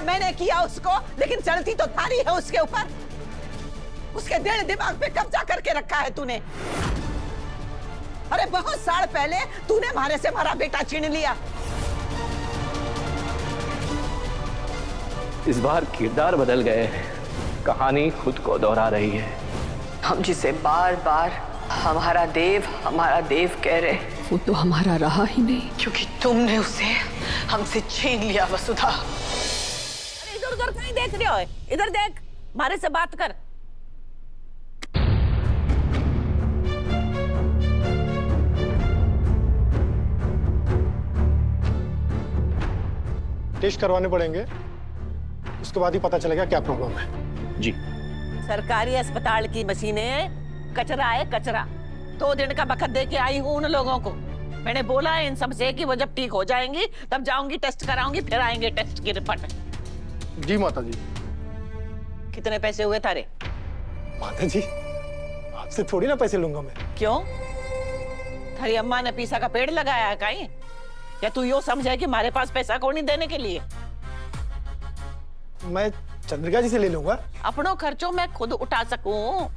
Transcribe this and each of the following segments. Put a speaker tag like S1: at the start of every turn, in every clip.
S1: मैंने किया उसको, लेकिन चलती तो थारी है उसके ऊपर। उसके दिल दिमाग पे कब्जा करके रखा है तूने। अरे बहुत साल पहले तूने हमारे से हमारा बेटा छीन लिया।
S2: इस बार किरदार बदल गए, कहानी खुद को दोहरा रही है।
S3: हम जिसे बार बार हमारा देव कह रहे, वो तो हमारा रहा ही नहीं, क्योंकि तुमने उसे हमसे छीन लिया वसुधा।
S1: अरे इधर उधर कहीं देख रहे हो? इधर देख, हमारे से बात कर।
S4: टेस्ट करवाने पड़ेंगे, उसके बाद ही पता चलेगा क्या प्रॉब्लम है।
S2: जी।
S1: सरकारी अस्पताल की मशीनें कचरा है, कचरा। 2 दिन का वक्त दे के आई हूँ उन लोगों को। मैंने बोला है इन सबसे कि वो जब ठीक हो जाएंगी तब जाऊंगी, टेस्ट कराऊंगी, फिर आएंगे टेस्ट की रिपोर्ट।
S4: जी माता जी।
S1: कितने पैसे हुए तारे?
S4: माता जी, आपसे थोड़ी ना पैसे लूंगा मैं।
S1: क्यों? थारी अम्मा ने पीसा का पेड़ लगाया है कहीं? या तू यो समझे कि हमारे पास पैसा कौन नहीं देने के लिए?
S4: मैं चंद्रिका जी से ले लूंगा।
S1: अपनों खर्चों मैं खुद उठा सकूं,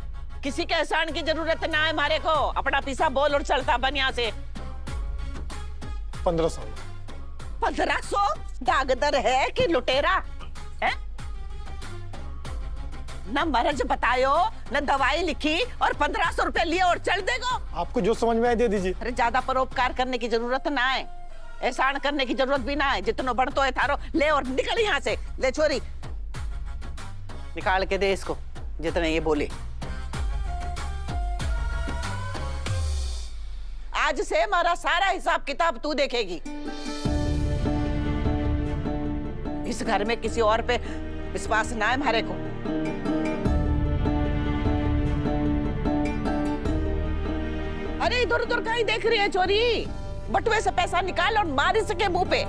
S1: किसी के एहसान की जरूरत ना है हमारे को। अपना पीसा बोल और चलता बन यहाँ से।
S4: 1500।
S1: 1500 दागदर है कि लुटेरा है? न मर्ज बतायो, न दवाई लिखी, और 1500 रुपए लिए और चल देगो।
S4: आपको जो समझ में आए दे दीजिए।
S1: अरे ज्यादा परोपकार करने की जरूरत ना है, एहसान करने की जरूरत भी ना है। जितनो बढ़तो है थारो, ले और निकल यहाँ से। ले छोरी, निकाल के दे इसको जितने ये बोले। आज से हमारा सारा हिसाब किताब तू देखेगी। इस घर में किसी और पे विश्वास ना है हमारे को। अरे इधर उधर कहीं देख रही है चोरी? बटुए से पैसा निकाल और मार इसके मुंह पे।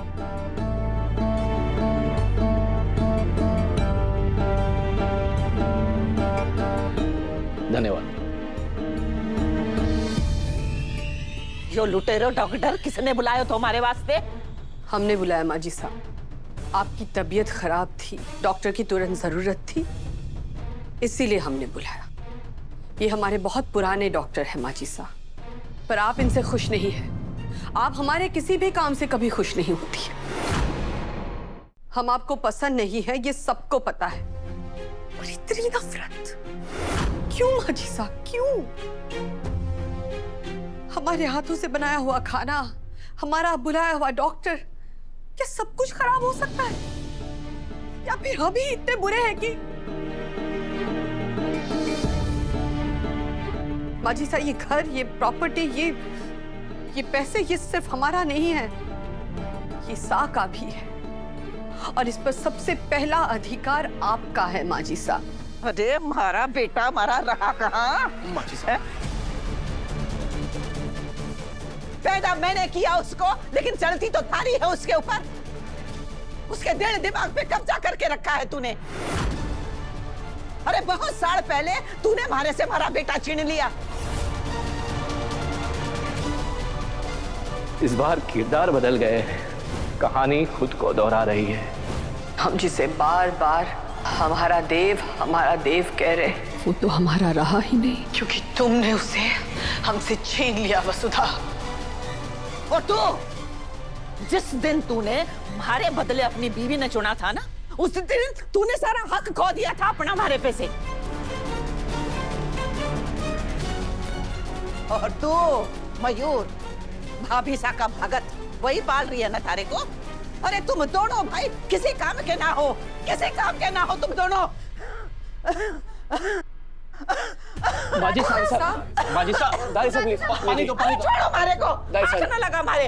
S2: धन्यवाद।
S1: यो लुटेरो डॉक्टर किसने बुलाया तो हमारे वास्ते?
S3: हमने बुलाया माजी साहब। आपकी तबीयत खराब थी, डॉक्टर की तुरंत जरूरत थी, इसीलिए हमने बुलाया। ये हमारे बहुत पुराने डॉक्टर हैं माजी साहब, पर आप इनसे खुश नहीं हैं। आप हमारे किसी भी काम से कभी खुश नहीं होती है। हम आपको पसंद नहीं है, ये सबको पता है। और इतनी नफरत क्यों माजी साहब, क्यों? हमारे हाथों से बनाया हुआ खाना, हमारा बुलाया हुआ डॉक्टर, क्या सब कुछ खराब हो सकता है? या फिर हम ही इतने बुरे हैं कि? माजी साहब, ये घर, ये प्रॉपर्टी, ये पैसे, ये सिर्फ हमारा नहीं है, ये सा का भी है। और इस पर सबसे पहला अधिकार आपका है माजी साहब।
S1: अरे हमारा बेटा हमारा रहा कहाँ?
S4: माजी साहब,
S1: पैदा मैंने किया उसको, लेकिन चलती तो थारी है उसके ऊपर। उसके दिल दिमाग पे कब्जा करके रखा है तूने। अरे बहुत साल पहले तूने हमारे से हमारा बेटा छीन लिया।
S2: इस बार किरदार बदल गए, कहानी खुद को दोहरा रही है।
S3: हम जिसे बार बार हमारा देव कह रहे, वो तो हमारा रहा ही नहीं, क्योंकि तुमने उसे हमसे छीन लिया वसुधा।
S1: और तू, जिस दिन तूने हमारे बदले अपनी बीवी ने चुना था ना, उस दिन तूने सारा हक खो दिया था अपना हमारे पे से। और तू मयूर, भाभी सा का भगत, वही पाल रही है ना थारे को। अरे तुम दोनों भाई किसी काम के ना हो, किसी काम के ना हो तुम दोनों।
S2: माजी साहब, माजी साहब, दादी साहब, पानी दो, पानी दो।
S1: छोड़ो हमारे को,
S2: दादी साहब।
S1: आग ना लगा हमारे।